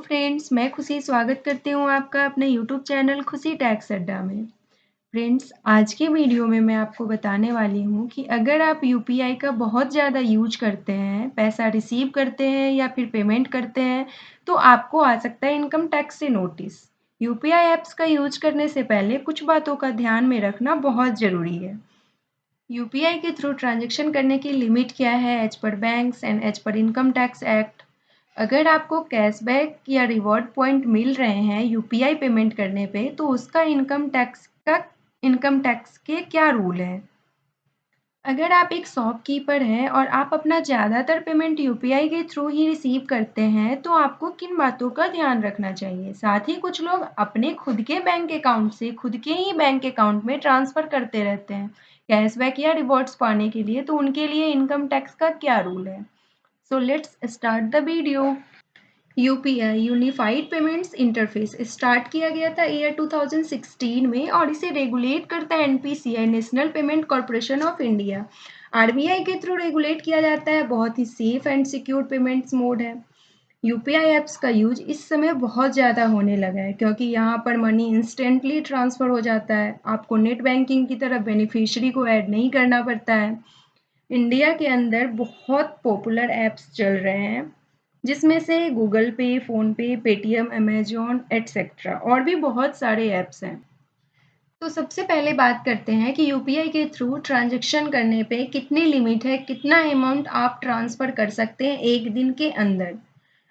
Friends, मैं खुशी स्वागत करती हूँ आपका अपने यूट्यूब चैनल खुशी टैक्स अड्डा में। फ्रेंड्स, आज की वीडियो में मैं आपको बताने वाली हूँ कि अगर आप यूपीआई का बहुत ज़्यादा यूज करते हैं, पैसा रिसीव करते हैं या फिर पेमेंट करते हैं, तो आपको आ सकता है इनकम टैक्स से नोटिस। यूपीआई ऐप्स का यूज करने से पहले कुछ बातों का ध्यान में रखना बहुत ज़रूरी है। यूपीआई के थ्रू ट्रांजैक्शन करने की लिमिट क्या है as per banks and as per income tax act. अगर आपको कैशबैक या रिवॉर्ड पॉइंट मिल रहे हैं यूपीआई पेमेंट करने पे तो उसका इनकम टैक्स के क्या रूल है। अगर आप एक शॉपकीपर हैं और आप अपना ज़्यादातर पेमेंट यूपीआई के थ्रू ही रिसीव करते हैं तो आपको किन बातों का ध्यान रखना चाहिए। साथ ही कुछ लोग अपने खुद के बैंक अकाउंट से खुद के ही बैंक अकाउंट में ट्रांसफ़र करते रहते हैं कैशबैक या रिवॉर्ड्स पाने के लिए, तो उनके लिए इनकम टैक्स का क्या रूल है। So let's start the video. UPI unified payments interface start किया गया था ईयर 2016 में और इसे रेगुलेट करता है NPCI, national payment corporation of India. RBI के थ्रू रेगुलेट किया जाता है। बहुत ही safe and secure payments mode है। यूपीआई ऐप्स का यूज इस समय बहुत ज़्यादा होने लगा है क्योंकि यहाँ पर मनी इंस्टेंटली ट्रांसफ़र हो जाता है। आपको नेट बैंकिंग की तरह बेनिफिशियरी को ऐड नहीं करना पड़ता है। इंडिया के अंदर बहुत पॉपुलर ऐप्स चल रहे हैं जिसमें से गूगल पे, फ़ोनपे, पेटीएम, अमेज़न एटसेट्रा और भी बहुत सारे ऐप्स हैं। तो सबसे पहले बात करते हैं कि यूपीआई के थ्रू ट्रांजैक्शन करने पे कितनी लिमिट है, कितना अमाउंट आप ट्रांसफ़र कर सकते हैं एक दिन के अंदर।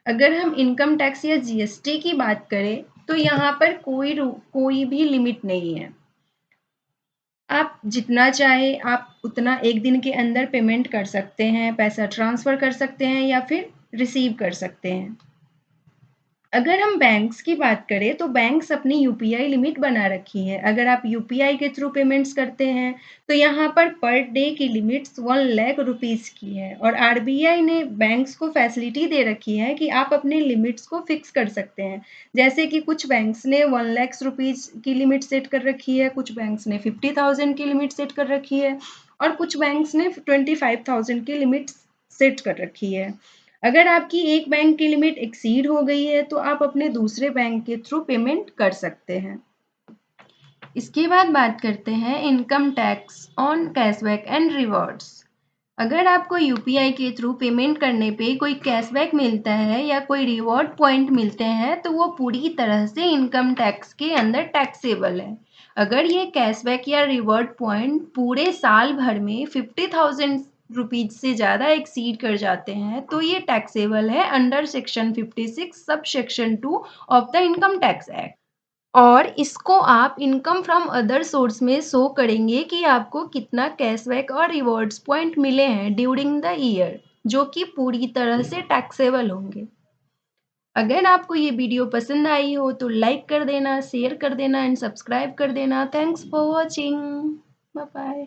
अगर हम इनकम टैक्स या जीएसटी की बात करें तो यहाँ पर कोई भी लिमिट नहीं है। आप जितना चाहे आप उतना एक दिन के अंदर पेमेंट कर सकते हैं, पैसा ट्रांसफ़र कर सकते हैं या फिर रिसीव कर सकते हैं। अगर हम बैंक्स की बात करें तो बैंक्स अपनी यूपीआई लिमिट बना रखी है। अगर आप यूपीआई के थ्रू पेमेंट्स करते हैं तो यहाँ पर डे की लिमिट्स 1 लाख रुपीज़ की है और आरबीआई ने बैंक्स को फैसिलिटी दे रखी है कि आप अपने लिमिट्स को फिक्स कर सकते हैं। जैसे कि कुछ बैंक्स ने 1 लाख रुपीज़ की लिमिट सेट कर रखी है, कुछ बैंक्स ने 50,000 की लिमिट सेट कर रखी है और कुछ बैंक्स ने 25,000 की लिमिट सेट कर रखी है। अगर आपकी एक बैंक की लिमिट एक्सीड हो गई है तो आप अपने दूसरे बैंक के थ्रू पेमेंट कर सकते हैं। इसके बाद बात करते हैं income tax on cashback and rewards. अगर आपको यूपीआई के थ्रू पेमेंट करने पे कोई कैशबैक मिलता है या कोई रिवॉर्ड पॉइंट मिलते हैं तो वो पूरी तरह से इनकम टैक्स के अंदर टैक्सेबल है। अगर ये कैशबैक या रिवॉर्ड पॉइंट पूरे साल भर में 50,000 रुपीज से ज़्यादा एक्सीड कर जाते हैं तो ये टैक्सेबल है under section 56 sub section 2 of the income tax act. और इसको आप इनकम फ्रॉम अदर सोर्स में शो करेंगे कि आपको कितना कैशबैक और रिवॉर्ड्स पॉइंट मिले हैं ड्यूरिंग द ईयर, जो कि पूरी तरह से टैक्सेबल होंगे। अगर आपको ये वीडियो पसंद आई हो तो लाइक कर देना, शेयर कर देना एंड सब्सक्राइब कर देना। Thanks for watching. Bye bye.